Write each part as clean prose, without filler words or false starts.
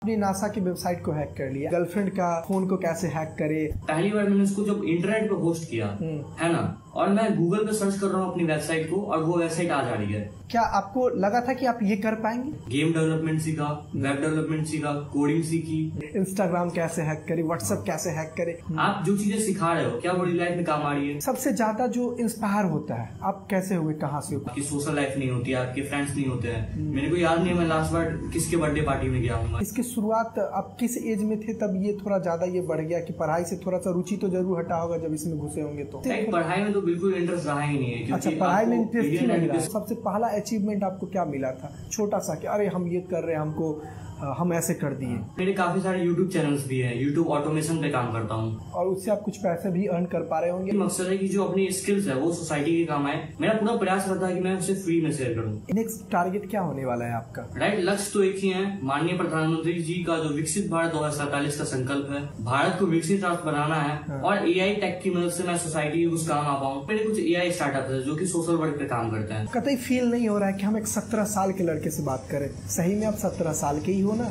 अपनी नासा की वेबसाइट को हैक कर लिया, गर्लफ्रेंड का फोन को कैसे हैक करे। पहली बार मैंने उसको जब इंटरनेट पे होस्ट किया है ना, और मैं गूगल पे सर्च कर रहा हूँ अपनी वेबसाइट को और वो वेबसाइट आ जा रही है। क्या आपको लगा था कि आप ये कर पाएंगे? गेम डेवलपमेंट सीखा, वेब डेवलपमेंट सीखा, कोडिंग सीखी, इंस्टाग्राम कैसे हैक करे, व्हाट्सएप कैसे हैक करे। आप जो चीजें सिखा रहे हो क्या वो रियल लाइफ में काम आ रही है? सबसे ज्यादा जो इंस्पायर होता है आप कैसे हुए, कहाँ से हुए? आपकी सोशल लाइफ नहीं होती, आपके फ्रेंड्स नहीं होते हैं। मेरे को याद नहीं है मैं लास्ट बार किसके बर्थडे पार्टी में गया हूँ। इसकी शुरुआत आप किस एज में थे तब ये थोड़ा ज्यादा ये बढ़ गया कि पढ़ाई से थोड़ा सा रुचि तो जरूर हटा होगा जब इसमें घुसे होंगे तो? पढ़ाई में तो बिल्कुल इंटरेस्ट रहा ही नहीं है। अच्छा, पढ़ाई में इंटरेस्ट ही नहीं रहा। सबसे पहला अचीवमेंट आपको क्या मिला था छोटा सा कि अरे हम ये कर रहे हैं, हमको हम ऐसे कर दिए? मेरे काफी सारे यूट्यूब चैनल्स भी हैं, यूट्यूब ऑटोमेशन पे काम करता हूँ और उससे आप कुछ पैसे भी अर्न कर पा रहे होंगे। मकसद है कि जो अपनी स्किल्स है वो सोसाइटी के काम आए। मेरा पूरा प्रयास रहता है कि मैं उसे फ्री में शेयर करूँ। नेक्स्ट टारगेट क्या होने वाला है आपका? राइट, लक्ष्य तो एक ही है। माननीय प्रधानमंत्री जी का जो विकसित भारत 2047 का संकल्प है, भारत को विकसित राष्ट्र बनाना है और AI टेक की मदद से मैं सोसाइटी के कुछ काम आ पाऊँ। मेरे कुछ AI स्टार्टअप है जो कि सोशल वर्क पे काम करते हैं। कतई फील नहीं हो रहा है कि हम एक 17 साल के लड़के से बात करें? सही में आप 17 साल के ही हो ना?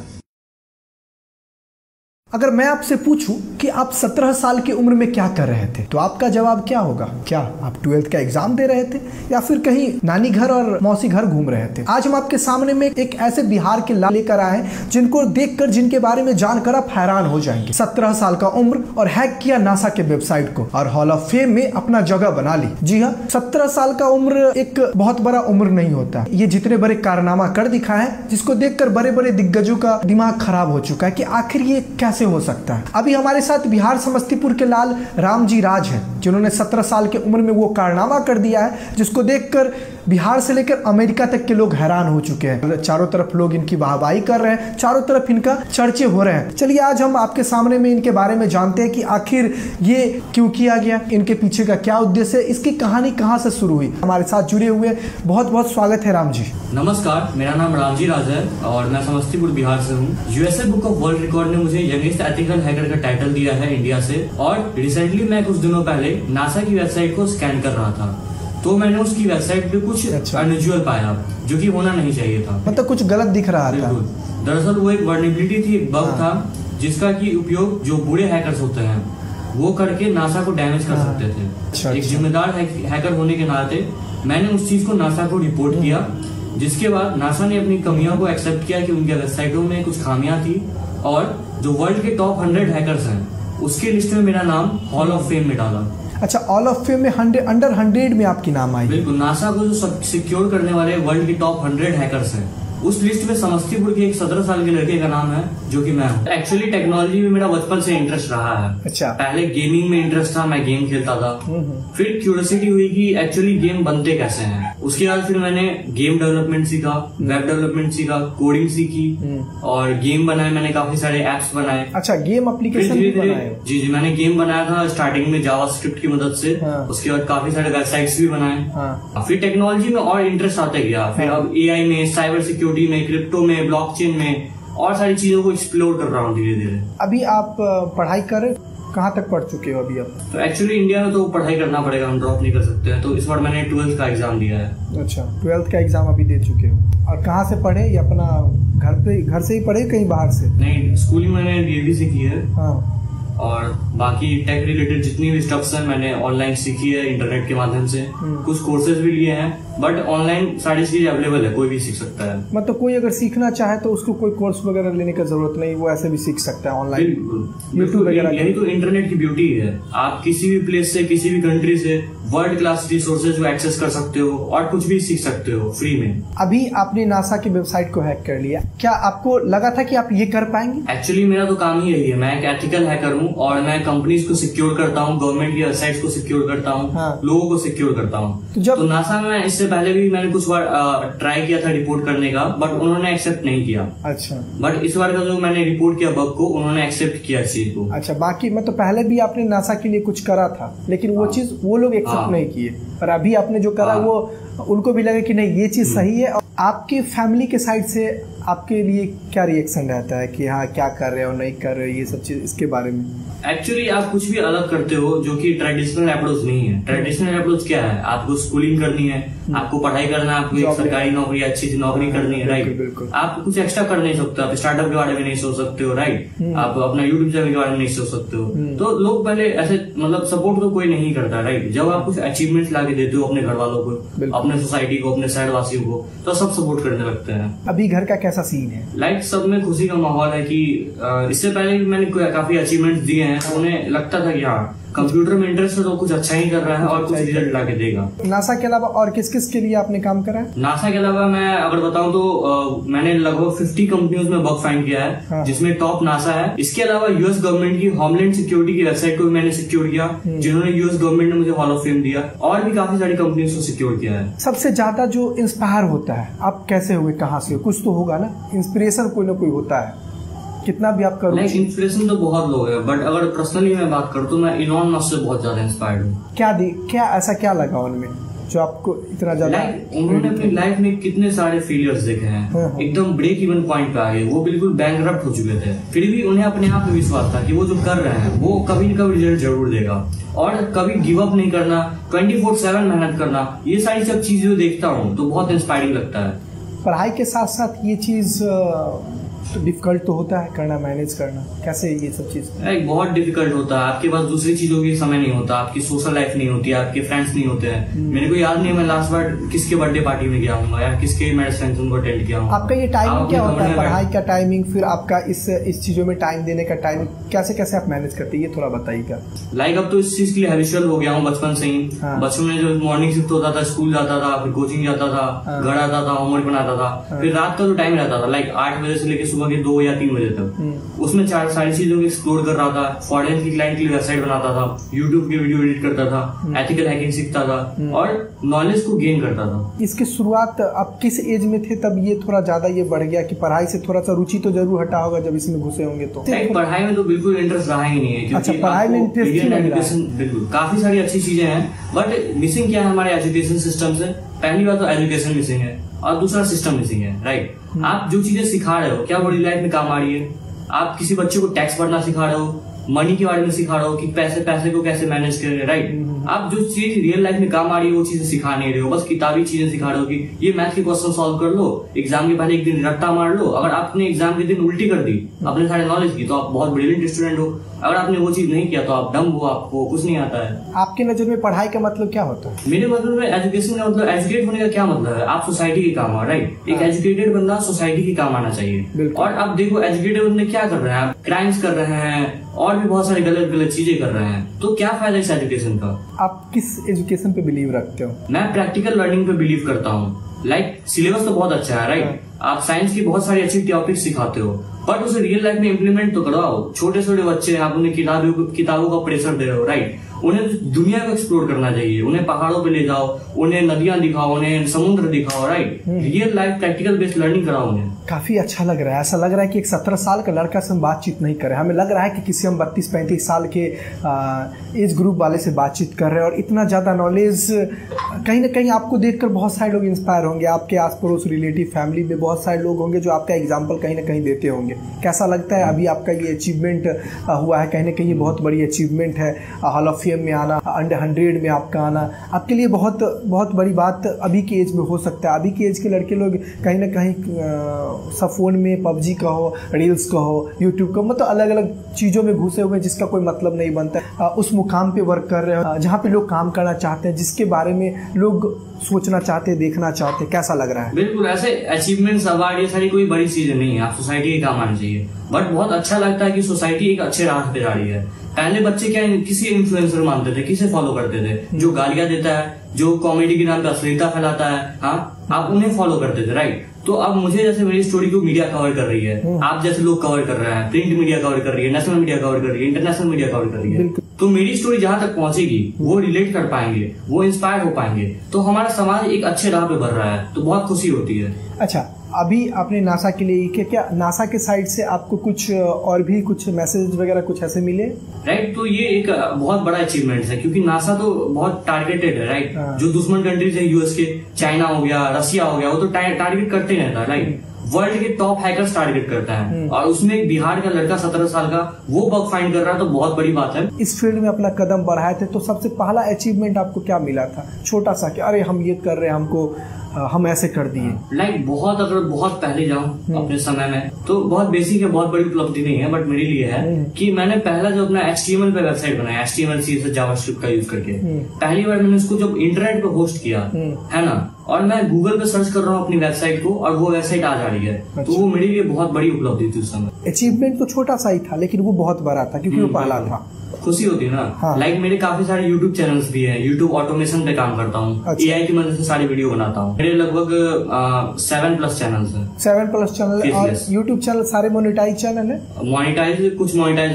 अगर मैं आपसे पूछूं कि आप 17 साल की उम्र में क्या कर रहे थे तो आपका जवाब क्या होगा? क्या आप 12th का एग्जाम दे रहे थे या फिर कहीं नानी घर और मौसी घर घूम रहे थे? आज हम आपके सामने में एक ऐसे बिहार के लाल लेकर आए हैं जिनको देखकर, जिनके बारे में जानकर आप हैरान हो जाएंगे। 17 साल का उम्र और हैक किया नासा के वेबसाइट को और हॉल ऑफ फेम में अपना जगह बना ली। जी हाँ, 17 साल का उम्र एक बहुत बड़ा उम्र नहीं होता। ये जितने बड़े कारनामा कर दिखा है जिसको देखकर बड़े बड़े दिग्गजों का दिमाग खराब हो चुका है कि आखिर ये कैसे हो सकता है। अभी हमारे साथ बिहार समस्तीपुर के लाल रामजी राज हैं जिन्होंने 17 साल की उम्र में वो कारनामा कर दिया है जिसको देखकर बिहार से लेकर अमेरिका तक के लोग हैरान हो चुके हैं। चारों तरफ लोग इनकी वाहवाही कर रहे हैं, चारों तरफ इनका चर्चे हो रहे हैं। चलिए आज हम आपके सामने में इनके बारे में जानते हैं कि आखिर ये क्यों किया गया, इनके पीछे का क्या उद्देश्य है, इसकी कहानी कहाँ से शुरू हुई। हमारे साथ जुड़े हुए बहुत बहुत स्वागत है राम जी। नमस्कार, मेरा नाम रामजी राज है और मैं समस्तीपुर बिहार से हूँ। USA book of world record ने मुझे यंगेस्ट एथिकल हैकर का टाइटल दिया है इंडिया से। और रिसेंटली मैं कुछ दिनों पहले नासा की वेबसाइट को स्कैन कर रहा था तो मैंने उसकी वेबसाइट पे कुछ अनयूजुअल पाया जो कि होना नहीं चाहिए था। मतलब कुछ गलत दिख रहा था। दरअसल वो एक वर्नेबिलिटी थी, एक बग था जिसका की उपयोग जो बुरे हैकर्स होते हैं वो करके नासा को डैमेज कर सकते थे। एक जिम्मेदार हैकर होने के नाते मैंने उस चीज को नासा को रिपोर्ट किया, जिसके बाद नासा ने अपनी कमियों को एक्सेप्ट किया कि उनके वेबसाइटों में कुछ खामियां थी और जो वर्ल्ड के टॉप 100 हैकर्स हैं उसके लिस्ट में मेरा नाम हॉल ऑफ फेम में डाला। अच्छा, ऑल ऑफ फेम में अंडर 100 में आपकी नाम आई? बिल्कुल, नासा को जो सिक्योर करने वाले वर्ल्ड के टॉप 100 हैकर्स हैं उस लिस्ट में समस्तीपुर के एक 17 साल के लड़के का नाम है जो कि मैं हूँ। एक्चुअली टेक्नोलॉजी में मेरा बचपन से इंटरेस्ट रहा है। अच्छा। पहले गेमिंग में इंटरेस्ट था, मैं गेम खेलता था। फिर क्यूरियोसिटी हुई कि एक्चुअली गेम बनते कैसे हैं। उसके बाद फिर मैंने गेम डेवलपमेंट सीखा, वेब डेवलपमेंट सीखा, कोडिंग सीखी और गेम बनाए। मैंने काफी सारे एप्स बनाए। अच्छा, गेम एप्लीकेशन भी बनाए? जी, मैंने गेम बनाया था स्टार्टिंग में जावास्क्रिप्ट की मदद से। उसके बाद काफी सारे वेबसाइट्स भी बनाए। फिर टेक्नोलॉजी में और इंटरेस्ट आता गया। फिर अब AI में, साइबर सिक्योरिटी में, क्रिप्टो में, ब्लॉकचेन में और सारी चीजों को एक्सप्लोर कर रहा हूँ धीरे धीरे। अभी आप पढ़ाई कर कहाँ तक पढ़ चुके हो अभी आप? तो एक्चुअली इंडिया में तो पढ़ाई करना पड़ेगा, हम ड्रॉप नहीं कर सकते हैं। तो इस बार मैंने 12th का एग्जाम दिया है। अच्छा, 12th का एग्जाम अभी दे चुके हो। और कहाँ से पढ़े? या अपना घर से ही पढ़े, कहीं बाहर से? नहीं, स्कूलिंग मैंने DAV से की है। हाँ। और बाकी टेक रिलेटेड जितनी भी स्टफ्स हैं मैंने ऑनलाइन सीखी है इंटरनेट के माध्यम से। कुछ कोर्सेज भी लिए हैं बट ऑनलाइन सारी चीज अवेलेबल है, कोई भी सीख सकता है। मतलब कोई अगर सीखना चाहे तो उसको कोई कोर्स वगैरह लेने की जरूरत नहीं, वो ऐसे भी सीख सकता है ऑनलाइन। यूट्यूब वगैरह। यही तो इंटरनेट की ब्यूटी है। आप किसी भी प्लेस से, किसी भी कंट्री से वर्ल्ड क्लास रिसोर्सेज को एक्सेस कर सकते हो और कुछ भी सीख सकते हो फ्री में। अभी आपने नासा की वेबसाइट को हैक कर लिया, क्या आपको लगा था कि आप ये कर पाएंगे? एक्चुअली मेरा तो काम ही यही है। मैं एक एथिकल हैकर हूँ और मैं कंपनीज को सिक्योर करता हूँ, गवर्नमेंट की वेबसाइट्स को सिक्योर करता हूँ, लोगों को सिक्योर करता हूँ। तो नासा में इससे पहले भी मैंने कुछ बार ट्राई किया था रिपोर्ट करने का बट उन्होंने एक्सेप्ट नहीं किया। अच्छा। बट इस बार का जो मैंने रिपोर्ट किया बग को, उन्होंने एक्सेप्ट किया इस चीज को। अच्छा, बाकी मतलब पहले भी आपने नासा के लिए कुछ करा था लेकिन वो चीज वो लोग एक्सेप्ट नहीं किए, पर अभी आपने जो करा वो उनको भी लगा कि नहीं ये चीज सही है। और आपकी फैमिली के साइड से आपके लिए क्या रिएक्शन रहता है कि हाँ क्या कर रहे हो, नहीं कर रहे हो, ये सब चीज, इसके बारे में? एक्चुअली आप कुछ भी अलग करते हो जो कि ट्रेडिशनल अप्रोच नहीं है। ट्रेडिशनल अप्रोच क्या है? आपको स्कूलिंग करनी है, आपको पढ़ाई करना है, आपको एक सरकारी नौकरी, अच्छी सी नौकरी करनी है, राइट। आप कुछ एक्स्ट्रा कर नहीं सकते, आप स्टार्टअप के बारे में नहीं सोच सकते हो, राइट। आप अपना यूट्यूब चैनल के बारे में नहीं सोच सकते हो। तो लोग पहले ऐसे मतलब सपोर्ट तो कोई नहीं करता, राइट। जब आप कुछ अचीवमेंट्स लाके देते हो अपने घर वालों को, अपने सोसाइटी को, अपने शहर वासियों को, तो सब सपोर्ट करने लगते हैं। अभी घर का कैसा सीन है? लाइक सब में खुशी का माहौल है कि इससे पहले भी मैंने काफी अचीवमेंट्स दिए हैं, तो उन्हें लगता था कि हाँ कंप्यूटर में इंटरेस्ट है तो कुछ अच्छा ही कर रहा है और कुछ रिजल्ट लाके देगा। नासा के अलावा और किस किस के लिए आपने काम करा है? नासा के अलावा मैं अगर बताऊं तो मैंने लगभग 50 कंपनियों में बग फाइंड किया है, हाँ। जिसमें टॉप नासा है। इसके अलावा यूएस गवर्नमेंट की होमलैंड सिक्योरिटी की वेबसाइट को भी मैंने सिक्योर किया, जिन्होंने यूएस गवर्नमेंट ने मुझे हॉल ऑफ फेम दिया, और भी काफी सारी कंपनियों को सिक्योर किया है। सबसे ज्यादा जो इंस्पायर होता है, आप कैसे हुए, कहाँ से? कुछ तो होगा ना, इंस्पिरेशन कोई ना कोई होता है, कितना भी आप करो। इंस्पिरेशन तो बहुत लोग हैं, बट अगर पर्सनली मैं बात करूँ तो मैं इलॉन मस्क से बहुत ज्यादा इंस्पायर्ड हूँ। क्या ऐसा क्या लगा उनमें जो आपको इतना ज्यादा? उन्होंने अपनी लाइफ में कितने सारे फेलियर्स देखे हैं, एकदम ब्रेक इवन पॉइंट पे आ गए, वो बिल्कुल बैंकरप्ट हो चुके थे, फिर भी उन्हें अपने आप में विश्वास था कि वो जो कर रहे हैं वो कभी न कभी रिजल्ट जरूर देगा, और कभी गिव अप नहीं करना, 24/7 मेहनत करना, ये सारी सब चीजें देखता हूँ तो बहुत इंस्पायरिंग लगता है। पढ़ाई के साथ साथ ये चीज डिफिकल्ट तो होता है करना, मैनेज करना, कैसे ये सब चीज? बहुत डिफिकल्ट होता है, आपके पास दूसरी चीजों की समय नहीं होता, आपकी सोशल लाइफ नहीं होती, आपके फ्रेंड्स नहीं होते हैं। मेरे को याद नहीं है मैं लास्ट बार किसके बर्थडे पार्टी में गया हूँ या किसके मैरिज फंक्शन को अटेंड किया हूँ। आपका ये टाइमिंग क्या होता है, पढ़ाई का टाइमिंग, फिर आपका इस चीजों में टाइम देने का टाइमिंग कैसे आप मैनेज करते हैं, ये थोड़ा बताइएगा। लाइक अब तो इस चीज के लिए हैबिचुअल हो गया हूँ बचपन से ही। बचपन में जो मॉर्निंग शिफ्ट होता था, स्कूल जाता था, फिर कोचिंग जाता था, घर आता था, होमवर्क बनाता था, फिर रात का जो टाइम रहता था लाइक 8 बजे से लेकर सुबह के 2 या 3 बजे तक, उसमें सारी चीजों को एक्सप्लोर कर रहा था, फॉरेन की क्लाइंट के लिए वेबसाइट बनाता था, यूट्यूब की वीडियो एडिट करता था, एथिकल हैकिंग सीखता था और नॉलेज को गेन करता था। इसकी शुरुआत आप किस एज में थे तब ये थोड़ा ज्यादा ये बढ़ गया कि पढ़ाई से थोड़ा सा रुचि तो जरूर हटा होगा जब इसमें घुसे होंगे? तो पढ़ाई में तो बिल्कुल इंटरेस्ट रहा ही नहीं है, अच्छा, पढ़ाई में इंटरेस्ट बिल्कुल, काफी सारी अच्छी चीजें हैं, बट मिसिंग क्या है हमारे एजुकेशन सिस्टम से? पहली बात तो एजुकेशन मिसिंग है, और दूसरा सिस्टम मिसिंग है, राइट। आप जो चीजें सिखा रहे हो क्या बड़ी लाइफ में काम आ रही है? आप किसी बच्चे को टैक्स भरना सिखा रहे हो, मनी के बारे में सिखा रहे हो कि पैसे को कैसे मैनेज करें, राइट। आप जो चीज रियल लाइफ में काम आ रही है वो चीजें सिखा नहीं रहे हो, बस किताबी चीजें सिखा रहे हो कि ये मैथ के क्वेश्चन सॉल्व कर लो, एग्जाम के पहले एक दिन रट्टा मार लो। अगर आपने एग्जाम के दिन उल्टी कर दी अपने सारे नॉलेज की तो आप बहुत ब्रिलियंट स्टूडेंट हो, अगर आपने वो चीज नहीं किया तो आप डम हो, आपको कुछ नहीं आता है। आपके नजर में पढ़ाई का मतलब क्या होता है? मेरे मतलब में एजुकेशन का मतलब, एजुकेट होने का क्या मतलब है? आप सोसाइटी के काम आ, राइट। एक एजुकेटेड बंदा सोसाइटी के काम आना चाहिए। और अब देखो एजुकेटेड बंदे क्या कर रहे हैं, क्राइम्स कर रहे हैं और भी बहुत सारी गलत चीजें कर रहे हैं, तो क्या फायदा इस एजुकेशन का? आप किस एजुकेशन पे बिलीव रखते हो? मैं प्रैक्टिकल लर्निंग पे बिलीव करता हूँ। लाइक सिलेबस तो बहुत अच्छा है, राइट। आप साइंस की बहुत सारी अच्छी टॉपिक सिखाते हो, बट उसे रियल लाइफ में इम्प्लीमेंट तो करवाओ। छोटे छोटे बच्चे हैं, आप उन्हें किताबों का प्रेशर दे रहे हो, राइट। उन्हें दुनिया को एक्सप्लोर करना चाहिए, उन्हें पहाड़ों पे ले जाओ, उन्हें नदियां दिखाओ, उन्हें समुद्र दिखाओ, right. Real life practical based learning कराओ उन्हें। काफी अच्छा लग रहा है, ऐसा लग रहा है कि एक 17 साल का लड़का से हम बातचीत नहीं कर रहे, हमें लग रहा है कि किसी हम 32-35 साल के एज ग्रुप वाले से बातचीत कर रहे हैं। और इतना ज्यादा नॉलेज, कहीं ना कहीं आपको देखकर बहुत सारे लोग इंस्पायर होंगे, आपके आस पड़ोस रिलेटिव फैमिली में बहुत सारे लोग होंगे जो आपका एग्जाम्पल कहीं ना कहीं देते होंगे। कैसा लगता है अभी आपका ये अचीवमेंट हुआ है, कहीं ना कहीं ये बहुत बड़ी अचीवमेंट है, हॉल ऑफ फेम में आना, अंडर 100 में आपका आना आपके लिए बहुत बहुत बड़ी बात अभी के एज में हो सकता है। अभी के एज के लड़के लोग कहीं ना कहीं सब फोन में पबजी कहो, रील्स कहो, यूट्यूब कहो, मतलब अलग अलग चीज़ों में घुसे हुए जिसका कोई मतलब नहीं बनता। उस मुकाम पे वर्क कर रहे हो जहाँ पे लोग काम करना चाहते हैं, जिसके बारे में लोग सोचना चाहते हैं, देखना चाहते हैं। कैसा लग रहा है? बिल्कुल, ऐसे अचीवमेंट्स अवार्ड ये सारी कोई बड़ी चीजें नहीं है, आप सोसाइटी के काम आना चाहिए। बट बहुत अच्छा लगता है कि सोसाइटी एक अच्छे राह पे जा रही है। पहले बच्चे क्या किसी इन्फ्लुएंसर मानते थे, किसे फॉलो करते थे, जो गालियां देता है, जो कॉमेडी के नाम पे अश्लीलता फैलाता है, हाँ, आप उन्हें फॉलो करते थे, राइट। तो अब मुझे जैसे मेरी स्टोरी को मीडिया कवर कर रही है, आप जैसे लोग कवर कर रहे हैं, प्रिंट मीडिया कवर कर रही है, नेशनल मीडिया कवर कर रही है, इंटरनेशनल मीडिया कवर कर रही है, तो मेरी स्टोरी जहां तक पहुंचेगी वो रिलेट कर पाएंगे, वो इंस्पायर हो पाएंगे, तो हमारा समाज एक अच्छे राह पे बढ़ रहा है, तो बहुत खुशी होती है। अच्छा, अभी आपने नासा के लिए क्या नासा के साइड से आपको कुछ और भी कुछ मैसेज वगैरह कुछ ऐसे मिले? राइट, तो ये एक बहुत बड़ा अचीवमेंट है, क्योंकि नासा तो बहुत टारगेटेड है, राइट। जो दुश्मन कंट्रीज है यूएस के, चाइना हो गया, रशिया हो गया, वो तो टारगेट करते रहता है, राइट। वर्ल्ड के टॉप हैकर्स टारगेट करता है, और उसमें एक बिहार का लड़का 17 साल का वो बग फाइंड कर रहा है, तो बहुत बड़ी बात है। इस फील्ड में अपना कदम बढ़ाए थे, तो सबसे पहला अचीवमेंट आपको क्या मिला था? छोटा सा कि अरे हम ये कर रहे हैं, हम ऐसे कर दिए। लाइक बहुत, अगर बहुत पहले जाऊं अपने समय में, तो बहुत बेसिक है, बहुत बड़ी उपलब्धि नहीं है, बट मेरे लिए है कि मैंने पहला जो अपना HTML पे वेबसाइट बनाया, HTML CSS जावास्क्रिप्ट का यूज करके, पहली बार मैंने उसको जब इंटरनेट पे होस्ट किया है ना, और मैं गूगल पे सर्च कर रहा हूँ अपनी वेबसाइट को, और वो वेबसाइट आ जा रही है। अच्छा। तो वो मेरे लिए बहुत बड़ी उपलब्धि थी उस समय। अचीवमेंट तो छोटा सा ही था, लेकिन वो बहुत बड़ा था क्योंकि वो पहला था। खुशी होती है ना। हाँ। लाइक मेरे काफी सारे YouTube चैनल्स भी हैं, YouTube ऑटोमेशन पे काम करता हूँ। अच्छा। AI की मदद से सारी वीडियो बनाता हूँ। मेरे लगभग 7+ चैनल्स हैं। 7+ चैनल। और YouTube चैनल सारे मोनेटाइज चैनल है? मोनेटाइज, कुछ मोनेटाइज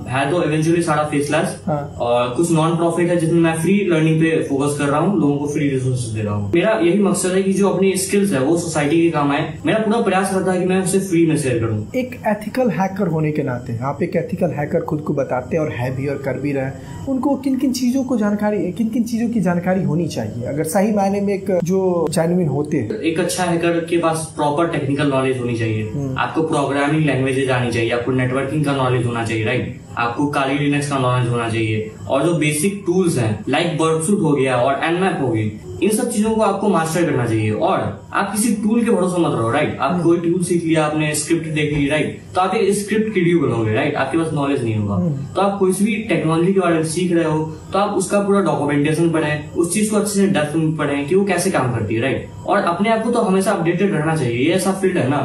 है तो इवेंचुअली सारा फेसलेस। हाँ। और कुछ नॉन प्रॉफिट है जिसमें मैं फ्री लर्निंग पे फोकस कर रहा हूँ, लोगों को फ्री रिसोर्सेज दे रहा हूँ। मेरा यही मकसद है कि जो अपनी स्किल्स है वो सोसाइटी के काम आए। मेरा पूरा प्रयास रहता है कि मैं उसे फ्री में शेयर करूँ। एक एथिकल हैकर होने के नाते आप एक एथिकल हैकर खुद को बताते हैं और है भी और कर भी रहे, उनको किन किन चीजों की जानकारी होनी चाहिए अगर सही मायने में एक जो जेन्युइन होते हैं? एक अच्छा हैकर के पास प्रॉपर टेक्निकल नॉलेज होनी चाहिए। आपको प्रोग्रामिंग लैंग्वेजेज आनी चाहिए, आपको नेटवर्किंग का नॉलेज होना चाहिए, राइट। आपको काली लिनक्स का नॉलेज होना चाहिए, और जो बेसिक टूल्स हैं लाइक बर्डसूट हो गया और Nmap हो गई, इन सब चीजों को आपको मास्टर करना चाहिए। और आप किसी टूल के भरोसे मत रहो, राइट। आप कोई टूल सीख लिया, आपने स्क्रिप्ट देख ली, राइट, तो आप एक स्क्रिप्ट किडियो बनोगे, राइट। आपके पास नॉलेज नहीं होगा। तो आप कोई भी टेक्नोलॉजी के बारे में सीख रहे हो तो आप उसका पूरा डॉक्यूमेंटेशन पढ़ें, उस चीज को अच्छे से डेप्थ में पढ़ें कि वो कैसे काम करती है, राइट। और अपने आप को तो हमेशा अपडेटेड रहना चाहिए। ये ऐसा फील्ड है ना,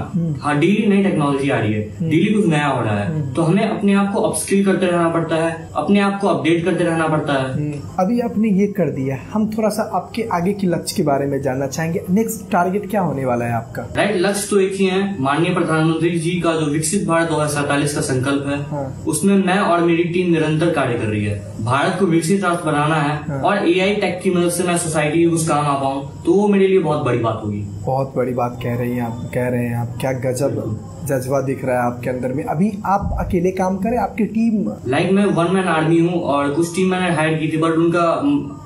हाँ, डेली नई टेक्नोलॉजी आ रही है, डेली कुछ नया हो रहा है, तो हमें अपने आप को अपस्किल करते रहना पड़ता है, अपने आप को अपडेट करते रहना पड़ता है। अभी आपने ये कर दिया, हम थोड़ा सा आपके आगे के लक्ष्य के बारे में जानना चाहेंगे। नेक्स्ट टारगेट क्या होने वाला है आपका? राइट, लक्ष्य तो एक ही है। माननीय प्रधानमंत्री जी का जो विकसित भारत 2047 का संकल्प है, उसमें मैं और मेरी टीम निरंतर कार्य कर रही है। भारत को विकसित राष्ट्र बनाना है, और AI टेक की मदद से मैं सोसाइटी के कुछ काम आ पाऊँ, तो वो मेरे लिए बहुत बड़ी बात होगी। बहुत बड़ी बात कह रहे हैं आप। क्या गजब जज्बा दिख रहा है आपके अंदर में। अभी आप अकेले काम करें, आपकी टीम? लाइक मैं 1 मैन आर्मी हूँ, और कुछ टीम मैंने हायर की थी, बट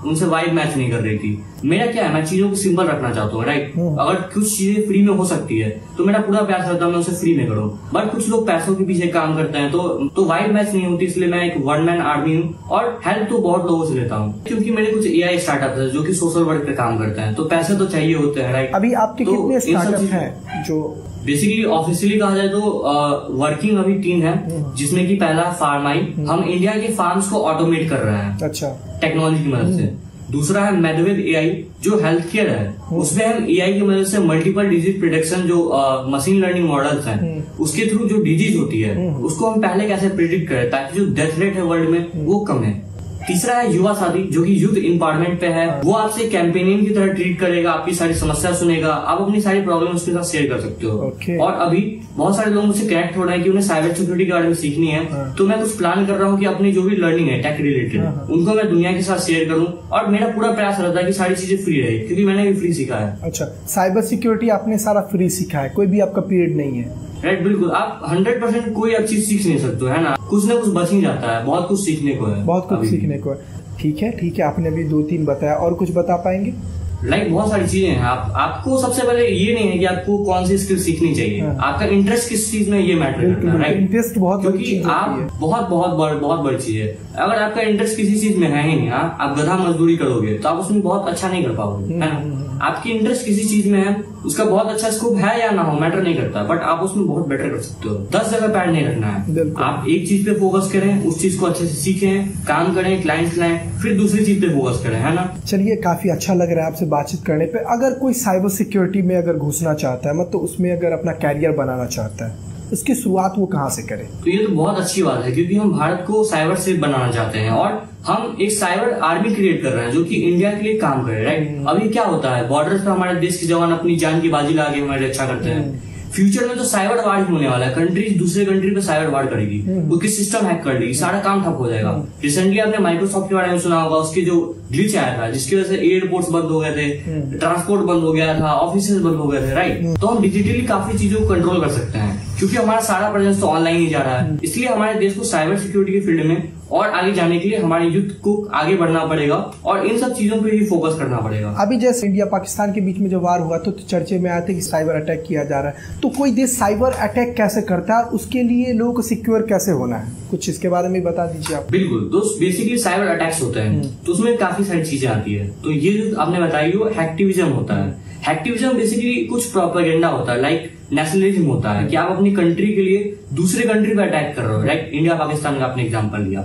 उनसे वाइब मैच नहीं कर रही थी। मेरा क्या है, मैं चीजों को सिंपल रखना चाहता हूँ, राइट। अगर कुछ चीजें फ्री में हो सकती है तो मेरा पूरा प्रयास रहता है मैं उसे फ्री में करूँ, बट कुछ लोग पैसों के पीछे काम करते हैं, तो वाइब मैच नहीं होती। इसलिए मैं एक 1 मैन आर्मी हूँ, और हेल्प तो बहुत लोगों से लेता हूँ, क्योंकि मेरे कुछ AI स्टार्टअप है जो कि सोशल वर्क पे काम करते हैं, तो पैसे तो चाहिए होते हैं, राइट। अभी आपके कितने स्टार्टअप हैं जो बेसिकली ऑफिशियली कहा जाए तो वर्किंग अभी 3 है, जिसमें कि पहला फार्माई, हम इंडिया के फार्म्स को ऑटोमेट कर रहे हैं, अच्छा, टेक्नोलॉजी की मदद से। दूसरा है मेडवेद AI जो हेल्थ केयर है, उसमें हम AI की मदद से मल्टीपल डिजीज प्रिडिक्शन, जो मशीन लर्निंग मॉडल्स हैं, उसके थ्रू जो डिजीज होती है उसको हम पहले कैसे प्रिडिक्ट करें ताकि जो डेथ रेट है वर्ल्ड में वो कम है। तीसरा है युवा साथी, जो कि यूथ एम्पावरमेंट पे है। वो आपसे कैंपेनिंग की तरह ट्रीट करेगा, आपकी सारी समस्या सुनेगा, आप अपनी सारी प्रॉब्लम उसके साथ शेयर कर सकते हो। और अभी बहुत सारे लोग मुझसे कनेक्ट हो रहे हैं कि उन्हें साइबर सिक्योरिटी के बारे में सीखनी है, तो मैं कुछ प्लान कर रहा हूँ कि अपनी जो भी लर्निंग है टेक रिलेटेड, उनको मैं दुनिया के साथ शेयर करूँ, और मेरा पूरा प्रयास रहता है कि सारी चीजें फ्री रहे, क्योंकि मैंने भी फ्री सीखा है। अच्छा, साइबर सिक्योरिटी आपने सारा फ्री सीखा है, कोई भी आपका पीरियड नहीं है? राइट, बिल्कुल। आप 100% कोई अब चीज सीख नहीं सकते हो, है ना, कुछ ना कुछ बच ही जाता है, बहुत कुछ सीखने को है, बहुत कुछ सीखने को है। ठीक है, आपने अभी 2-3 बताया, और कुछ बता पाएंगे? लाइक बहुत सारी चीजें हैं। आपको सबसे पहले ये नहीं है कि आपको कौन सी स्किल सीखनी चाहिए, आपका इंटरेस्ट किस चीज में ये मैटर करता है, राइट। इंटरेस्ट बहुत, क्योंकि आप बहुत बड़ी चीज है। अगर आपका इंटरेस्ट किसी चीज में है ही नहीं, आप गधा मजदूरी करोगे तो आप उसमें बहुत अच्छा नहीं कर पाओगे, है ना। आपकी इंटरेस्ट किसी चीज में है, उसका बहुत अच्छा स्कोप है या ना हो मैटर नहीं करता, बट आप उसमें बहुत बेटर कर सकते हो। 10 जगह पैर नहीं रखना है, आप एक चीज पे फोकस करें, उस चीज को अच्छे से सीखें, काम करें, क्लाइंट्स लाएं, फिर दूसरी चीज पे फोकस करें, है ना। चलिए, काफी अच्छा लग रहा है आपसे बातचीत करने पे। अगर कोई साइबर सिक्योरिटी में अगर घुसना चाहता है, मतलब उसमें अगर अपना कैरियर बनाना चाहता है, इसकी शुरुआत वो कहाँ से करे? तो ये तो बहुत अच्छी बात है, क्योंकि हम भारत को साइबर सेफ बनाना चाहते हैं, और हम एक साइबर आर्मी क्रिएट कर रहे हैं जो कि इंडिया के लिए काम करे, राइट। अभी क्या होता है, बॉर्डर्स पे हमारे देश के जवान अपनी जान की बाजी लगा के हमारी रक्षा करते हैं। फ्यूचर में तो साइबर वार ही होने वाला है, कंट्रीज दूसरे कंट्री पे साइबर वार करेगी, उसकी सिस्टम हैक कर लेगी, सारा काम ठप हो जाएगा। रिसेंटली आपने माइक्रोसॉफ्ट के बारे में सुना होगा, उसके जो ग्लिच आया था जिसकी वजह से एयरपोर्ट्स बंद हो गए थे, ट्रांसपोर्ट बंद हो गया था, ऑफिसेज बंद हो गए थे, राइट। तो हम डिजिटली काफी चीजों को कंट्रोल कर सकते हैं। क्योंकि हमारा सारा प्रेजेंस तो ऑनलाइन ही जा रहा है। इसलिए हमारे देश को साइबर सिक्योरिटी के फील्ड में और आगे जाने के लिए हमारे यूथ को आगे बढ़ना पड़ेगा और इन सब चीजों पे ही फोकस करना पड़ेगा। अभी जैसे इंडिया पाकिस्तान के बीच में जो वार हुआ तो चर्चे में आया था कि साइबर अटैक किया जा रहा है, तो कोई देश साइबर अटैक कैसे करता है, उसके लिए लोगों को सिक्योर कैसे होना है, कुछ इसके बारे में बता दीजिए आप। बिल्कुल दोस्त, बेसिकली साइबर अटैक्स होते हैं तो उसमें काफी सारी चीजें आती है। तो ये जो आपने बताई वो हैक्टिविज्म होता है। हैक्टिविज्म बेसिकली कुछ प्रोपेगेंडा होता है, लाइक नेशनलिज्म होता है कि आप अपनी कंट्री के लिए दूसरे कंट्री पे अटैक कर रहे हो। लाइक इंडिया पाकिस्तान का आपने एग्जांपल लिया,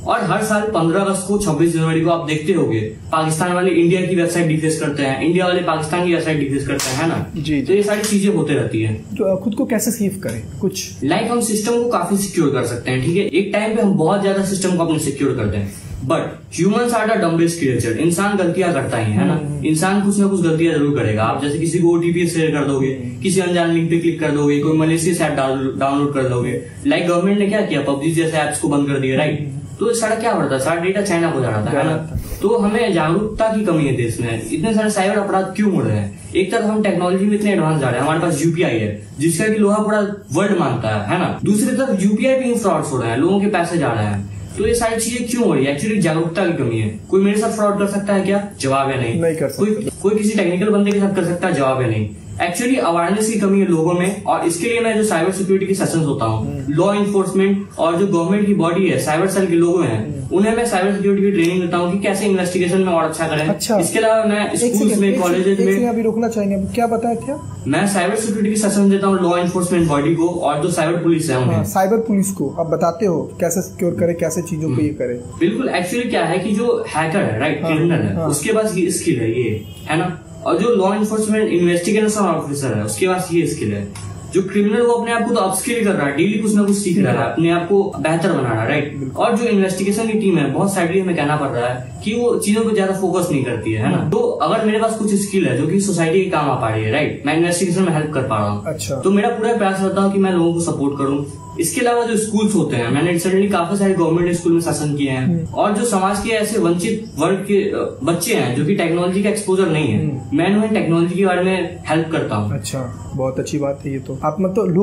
और हर साल 15 अगस्त को 26 जनवरी को आप देखते होंगे पाकिस्तान वाले इंडिया की वेबसाइट डिफेस करते हैं, इंडिया वाले पाकिस्तान की वेबसाइट डिफेस करते हैं, है ना जी। तो ये सारी चीजें होते रहती है। तो खुद को कैसे सेव करें कुछ, लाइक हम सिस्टम को काफी सिक्योर कर सकते हैं, ठीक है। एक टाइम पे हम बहुत ज्यादा सिस्टम को अपने सिक्योर करते हैं, but humans are the dumbest creature. इंसान गलतियां करता ही है ना, इंसान कुछ ना कुछ गलतियां जरूर करेगा। आप जैसे किसी को ओटीपी शेयर कर दोगे, किसी अनजान लिंक पे क्लिक कर दोगे, कोई मलेशियस ऐप डाउनलोड कर दोगे। लाइक गवर्नमेंट ने क्या किया, पबजी जैसे ऐप्स को बंद कर दिया, राइट। तो सारा क्या हो रहा था, सारा डेटा चाइना को जा रहा था, है ना। तो हमें जागरूकता की कमी है देश में, इतने सारे साइबर अपराध क्यों हो रहे हैं। एक तरफ हम टेक्नोलॉजी में इतने एडवांस जा रहे हैं, हमारे पास यूपीआई है जिसका कि लोहा पूरा वर्ल्ड मानता है ना। दूसरी तरफ यूपीआई पे ही फ्रॉड्स हो रहे हैं, लोगों के पैसे जा रहे हैं। तो ये सारी चीजें क्यों हो रही है, एक्चुअली जागरूकता की कमी है। कोई मेरे साथ फ्रॉड कर सकता है क्या, जवाब है नहीं कर सकता। कोई किसी टेक्निकल बंदे के साथ कर सकता है, जवाब है नहीं। एक्चुअली अवेयरनेस की कमी है लोगों में, और इसके लिए मैं जो साइबर सिक्योरिटी के सेशंस होता हूँ, लॉ इन्फोर्समेंट और जो गवर्नमेंट की बॉडी है, साइबर सेल के लोग हैं, उन्हें मैं साइबर सिक्योरिटी की ट्रेनिंग देता हूँ कि कैसे इन्वेस्टिगेशन में और अच्छा करें। अच्छा। इसके अलावा मैं स्कूल्स में, कॉलेजेस में अभी रोकना चाहेंगे, क्या बताया था, मैं साइबर सिक्योरिटी के सेशन देता हूँ लॉ इन्फोर्समेंट बॉडी को, और जो साइबर पुलिस है उन्हें। साइबर पुलिस को आप बताते हो कैसे सिक्योर करे, कैसे चीजों को ये करे। बिल्कुल, एक्चुअली क्या है कि जो हैकर है, राइट, क्रिमिनल है, उसके पास ये स्किल है, ये है ना। और जो लॉ इन्फोर्समेंट इन्वेस्टिगेशन ऑफिसर है, उसके पास ये स्किल है। जो क्रिमिनल वो अपने आप को तो अपस्किल कर रहा है, डेली कुछ ना कुछ सीख रहा है, अपने आप को बेहतर बना रहा है, राइट। और जो इन्वेस्टिगेशन की टीम है, बहुत साइडली हमें कहना पड़ रहा है कि वो चीजों को ज्यादा फोकस नहीं करती है ना। तो अगर मेरे पास कुछ स्किल है जो कि सोसाइटी के काम आ पा रही है, राइट, मैं इन्वेस्टिगेशन में हेल्प कर पा रहा हूँ, अच्छा। तो मेरा पूरा प्रयास रहता है कि मैं लोगों को सपोर्ट करूँ। इसके अलावा जो स्कूल्स होते हैं, मैंने रिसेंटली काफी सारे गवर्नमेंट स्कूल में शासन किए हैं, और जो समाज के ऐसे वंचित वर्ग के बच्चे हैं जो कि टेक्नोलॉजी का एक्सपोजर नहीं है, मैं उन्हें टेक्नोलॉजी के बारे में हेल्प करता हूँ। अच्छा, बहुत अच्छी बात है ये तो। आप मतलब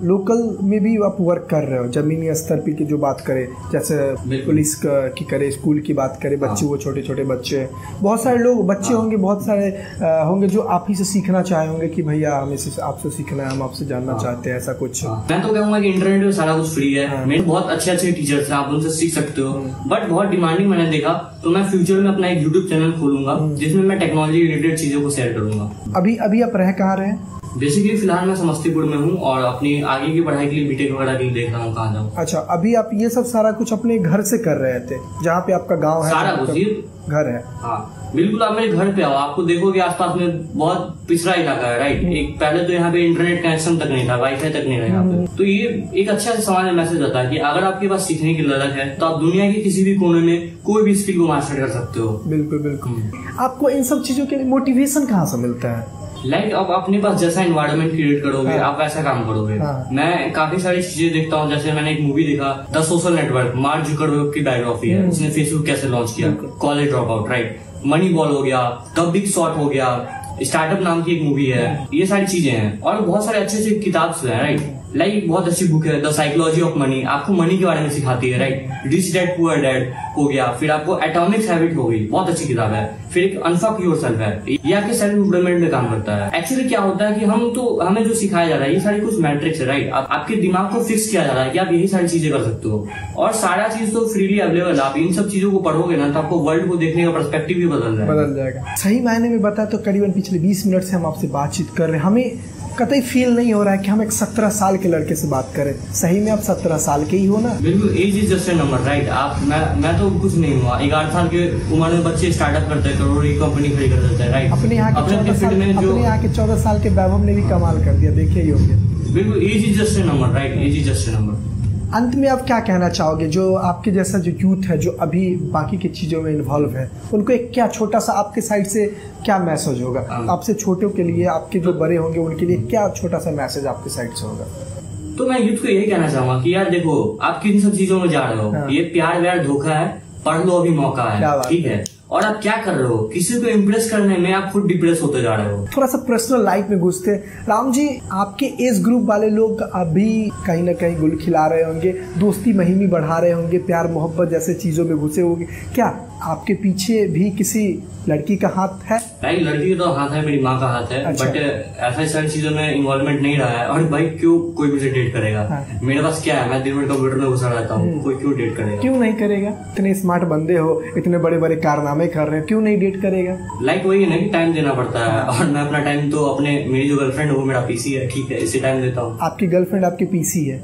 लोकल में भी आप वर्क कर रहे हो, जमीनी स्तर पे की जो बात करें, जैसे पुलिस की करे, स्कूल की बात करें, बच्चे वो छोटे छोटे बच्चे, बहुत सारे लोग बच्चे होंगे, बहुत सारे होंगे जो आप ही से सीखना चाहे होंगे कि भैया हमें आपसे सीखना है, हम आपसे जानना चाहते हैं, ऐसा कुछ। मैं तो कहूँगा कि इंटरनेट में सारा कुछ फ्री है, मेरे बहुत अच्छे टीचर्स हैं, आप उनसे सीख सकते हो। बट बहुत डिमांडिंग मैंने देखा, तो मैं फ्यूचर में अपना एक यूट्यूब चैनल खोलूंगा जिसमें मैं टेक्नोलॉजी रिलेटेड चीजों को शेयर करूंगा। अभी आप रह कहाँ रहे? बेसिकली फिलहाल मैं समस्तीपुर में हूँ, और अपनी आगे की पढ़ाई के लिए बीटेक वगैरह के लिए देख रहा हूँ कहाँ जाऊँ। अच्छा, अभी आप ये सब सारा कुछ अपने घर से कर रहे थे, जहाँ पे आपका गाँव है, सारा कुछ घर है? हाँ बिल्कुल, आप मेरे घर पे आओ, आपको देखोगे आसपास में बहुत पिछड़ा इलाका है, राइट। एक पहले तो यहाँ पे इंटरनेट कनेक्शन तक नहीं था, वाईफाई तक नहीं था यहाँ पे। तो ये एक अच्छा समाज मैसेज आता है कि अगर आपके पास सीखने की ललक है तो आप दुनिया के किसी भी कोने में कोई भी स्किल को मास्टर कर सकते हो। बिल्कुल बिल्कुल। आपको इन सब चीजों के लिए मोटिवेशन कहाँ से मिलता है? लाइक अब अपने पास जैसा एनवायरनमेंट क्रिएट करोगे, आप वैसा काम करोगे। मैं काफी सारी चीजें देखता हूँ, जैसे मैंने एक मूवी देखा, the social network, mark Zuckerberg की बायोग्राफी है, उसने फेसबुक कैसे लॉन्च किया, college drop out, right, money ball हो गया, द बिग शॉट हो गया, स्टार्टअप नाम की एक मूवी है, ये सारी चीजें हैं। और बहुत सारे अच्छे अच्छे किताब हैं, राइट। लाइक बहुत अच्छी बुक है द साइकोलॉजी ऑफ मनी, आपको मनी के बारे में सिखाती है, right. Rich dad poor dad हो गया, फिर आपको एटॉमिक हैबिट हो गई, बहुत अच्छी किताब है। फिर एक अनफक योरसेल्फ है, ये आपके सेल्फ इम्प्रूवमेंट में काम करता है। एक्चुअली क्या होता है कि हमें जो सिखाया जा रहा है ये सारी कुछ मैट्रिक्स है, राइट। आपके दिमाग को फिक्स किया जा रहा है कि आप यही सारी चीजें कर सकते हो, और सारा चीज तो फ्रीली अवेलेबल है। आप इन सब चीजों को पढ़ोगे ना तो आपको वर्ल्ड को देखने का पर्सपेक्टिव भी बदल जाएगा। सही मायने में बताया तो करीबन पिछले 20 मिनट से हम आपसे बातचीत कर रहे हैं, हमें कतई फील नहीं हो रहा है कि हम एक 17 साल के लड़के से बात करें। सही में आप 17 साल के ही हो ना? बिल्कुल, age is just a number, right. मैं तो कुछ नहीं हुआ, 11 साल के उम्र में बच्चे स्टार्टअप करते हैं, करोड़ों की कंपनी खड़ी कर देते हैं, राइट। अपने यहाँ के 14 साल के वैभव ने भी कमाल कर दिया, देखिए योग्य। बिल्कुल, age is just a number, right, age is just a number. अंत में आप क्या कहना चाहोगे, जो आपके जैसा जो यूथ है जो अभी बाकी की चीजों में इन्वॉल्व है, उनको एक क्या छोटा सा आपके साइड से क्या मैसेज होगा? आपसे छोटों के लिए, आपके जो बड़े होंगे उनके लिए क्या छोटा सा मैसेज आपके साइड से होगा? तो मैं यूथ को यही कहना चाहूंगा कि यार देखो, आप किन सब चीजों में जा रहे हो, ये प्यार व्यार धोखा है, पढ़ लो अभी मौका है, ठीक है। और आप क्या कर रहे हो, किसी को इम्प्रेस करने में आप खुद डिप्रेस होते जा रहे हो। थोड़ा सा पर्सनल लाइफ में घुसते हैं। राम जी, आपके एज ग्रुप वाले लोग अभी कहीं ना कहीं गुल खिला रहे होंगे, दोस्ती महिमी बढ़ा रहे होंगे, प्यार मोहब्बत जैसे चीजों में घुसे होंगे, क्या आपके पीछे भी किसी लड़की का हाथ है? भाई लड़की का तो हाथ है, मेरी माँ का हाथ है। अच्छा। बट ऐसा सारी चीजों में इन्वॉल्वमेंट नहीं रहा है। और भाई क्यों कोई मुझे डेट करेगा? हाँ। मेरे पास क्या है, मैं दिन भर कंप्यूटर में घुसा रहता हूँ, कोई क्यों डेट करेगा? क्यों नहीं करेगा? इतने स्मार्ट बंदे हो, इतने बड़े बड़े कारनामे कर रहे हो, क्यों नहीं डेट करेगा? लाइक वही है ना कि टाइम देना पड़ता है। और मैं अपना टाइम तो अपने, मेरी जो गर्लफ्रेंड है वो मेरा पीसी है, ठीक है, इसी टाइम देता हूँ। आपकी गर्लफ्रेंड आपके पीसी है?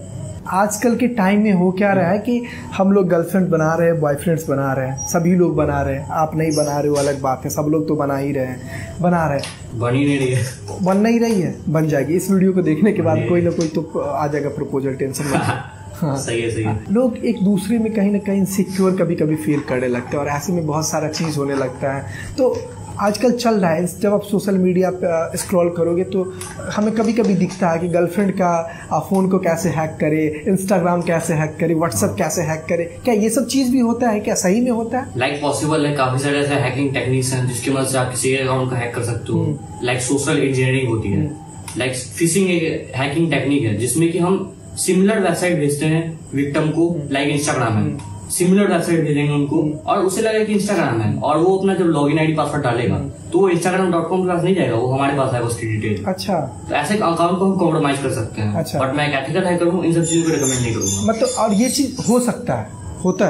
आजकल के टाइम में हो क्या रहा है कि हम लोग गर्लफ्रेंड बना रहे हैं, बॉयफ्रेंड्स बना रहे हैं, सभी लोग बना रहे हैं। आप नहीं बना रहे हो अलग बात है, सब लोग तो बना ही रहे हैं, बना रहे हैं। बन ही नहीं रही है। बन नहीं रही है, बन जाएगी। इस वीडियो को देखने के बाद कोई ना कोई तो आ जाएगा प्रपोजल, टेंशन मत। हाँ, सही है, सही है। लोग एक दूसरे में कहीं ना कहीं सिक्योर कभी कभी फील करने लगते हैं और ऐसे में बहुत सारा चीज़ होने लगता है। तो आजकल चल रहा है, जब आप सोशल मीडिया पे स्क्रॉल करोगे तो हमें कभी कभी दिखता है कि गर्लफ्रेंड का फ़ोन को कैसे हैक करे, इंस्टाग्राम कैसे हैक करे, व्हाट्सएप कैसे हैक करे। क्या ये सब चीज़ भी होता है? क्या सही में होता है? लाइक पॉसिबल है, काफी सारे ऐसे हैकिंग टेक्निक्स हैं जिसकी मदद से आप किसी के अकाउंट को हैक कर सकते हो। लाइक सोशल इंजीनियरिंग होती है। लाइक फिशिंग एक हैकिंग टेक्निक है जिसमें कि हम सिमिलर वेबसाइट भेजते हैं विक्टिम को। लाइक इंस्टाग्राम है, सिमिलर वेबसाइट भेजेंगे उनको और उसे लगेगा कि इंस्टाग्राम है, और वो अपना जब लॉगिन आईडी पासवर्ड डालेगा तो वो instagram.com के पास नहीं जाएगा, वो हमारे पास आएगा उसकी डिटेल। अच्छा, तो ऐसे अकाउंट को हम कॉम्प्रोमाइज कर सकते हैं। अच्छा। बट मैं एक एथिकल हैकर हूँ, इन सब चीजों को रिकमेंड नहीं करूंगा। मतलब और ये चीज हो सकता है, होता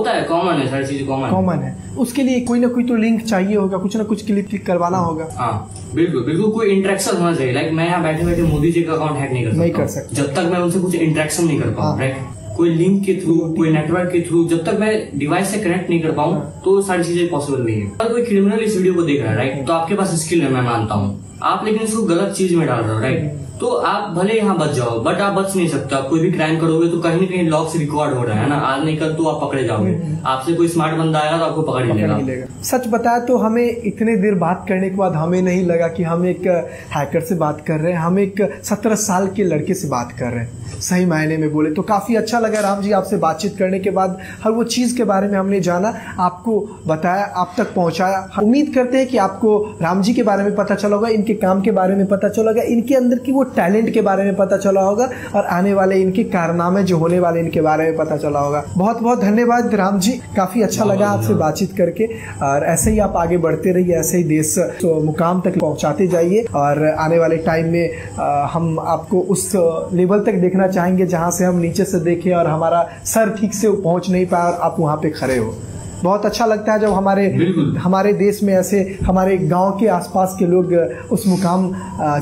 है, कॉमन है, सारी चीजें कॉमन है। उसके लिए कोई ना कोई तो लिंक चाहिए होगा, कुछ ना कुछ क्लिक करवाना होगा। हाँ बिल्कुल बिल्कुल, कोई इंटरेक्शन होना चाहिए। लाइक मैं यहाँ बैठे बैठे मोदी जी का अकाउंट हैक नहीं कर सकता जब तक मैं उनसे कुछ इंटरेक्शन नहीं कर पाऊँ। राइट, कोई लिंक के थ्रू, कोई नेटवर्क के थ्रू, जब तक मैं डिवाइस से कनेक्ट नहीं कर पाऊँ तो सारी चीजें पॉसिबल नहीं है। अगर कोई क्रिमिनल इस वीडियो को देख रहा है, राइट, तो आपके पास स्किल है, मैं मानता हूँ आप, लेकिन इसको गलत चीज में डाल रहे हो। राइट, तो आप भले यहाँ बच जाओ बट आप बच नहीं सकते। आप कोई भी क्राइम करोगे तो कहीं ना कहीं लॉग से रिकॉर्ड हो रहा है ना, आज नहीं कल तो आप पकड़े जाओगे। आपसे कोई स्मार्ट बंदा आएगा तो आपको पकड़ ही लेगा। सच बताया तो हमें इतने देर बात करने के बाद हमें नहीं लगा कि हम एक हैकर से बात कर रहे हैं, हम एक 17 साल के लड़के से बात कर रहे हैं। सही मायने में बोले तो काफी अच्छा लगा राम जी आपसे बातचीत करने के बाद। हर वो चीज के बारे में हमने जाना, आपको बताया, आप तक पहुंचाया। उम्मीद करते हैं कि आपको राम जी के बारे में पता चला होगा, इनके काम के बारे में पता चला होगा, इनके अंदर की वो टैलेंट के बारे में पता चला होगा और आने वाले इनके कारनामे जो होने वाले इनके बारे में पता चला होगा। बहुत बहुत धन्यवाद राम जी, काफी अच्छा लगा आपसे बातचीत करके। और ऐसे ही आप आगे बढ़ते रहिए, ऐसे ही देश तो मुकाम तक पहुंचाते जाइए और आने वाले टाइम में हम आपको उस लेवल तक देखना चाहेंगे जहां से हम नीचे से देखें और हमारा सर ठीक से पहुंच नहीं पाया और आप वहां पे खड़े हो। बहुत अच्छा लगता है जब हमारे देश में ऐसे हमारे गांव के आसपास के लोग उस मुकाम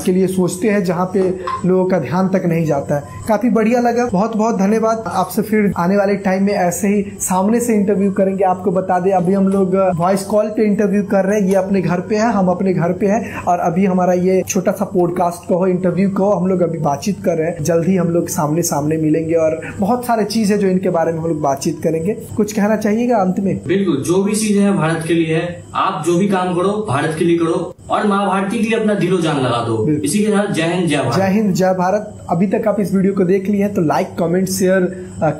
के लिए सोचते हैं जहां पे लोगों का ध्यान तक नहीं जाता है। काफी बढ़िया लगा, बहुत बहुत धन्यवाद। आपसे फिर आने वाले टाइम में ऐसे ही सामने से इंटरव्यू करेंगे। आपको बता दें अभी हम लोग वॉइस कॉल पे इंटरव्यू कर रहे हैं, ये अपने घर पे है, हम अपने घर पे हैं और अभी हमारा ये छोटा सा पॉडकास्ट कहो, इंटरव्यू कहो, हम लोग अभी बातचीत कर रहे हैं। जल्द ही हम लोग सामने सामने मिलेंगे और बहुत सारे चीज है जो इनके बारे में हम लोग बातचीत करेंगे। कुछ कहना चाहिएगा अंत में? बिल्कुल, जो भी चीजें हैं भारत के लिए है। आप जो भी काम करो भारत के लिए करो और माँ भारती के लिए अपना दिलो जान लगा दो। इसी के साथ जय हिंद, जय भारत। जय हिंद, जय भारत। अभी तक आप इस वीडियो को देख लिए हैं तो लाइक, कमेंट, शेयर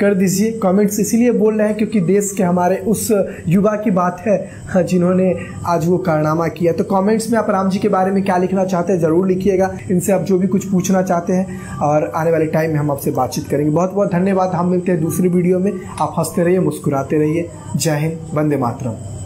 कर दीजिए। कमेंट्स इसीलिए बोल रहे हैं क्योंकि देश के हमारे उस युवा की बात है जिन्होंने आज वो कारनामा किया। तो कमेंट्स में आप राम जी के बारे में क्या लिखना चाहते हैं जरूर लिखिएगा। इनसे आप जो भी कुछ पूछना चाहते हैं और आने वाले टाइम में हम आपसे बातचीत करेंगे। बहुत बहुत धन्यवाद। हम मिलते हैं दूसरी वीडियो में। आप हंसते रहिए, मुस्कुराते रहिए। जय हिंद, वंदे मातरम।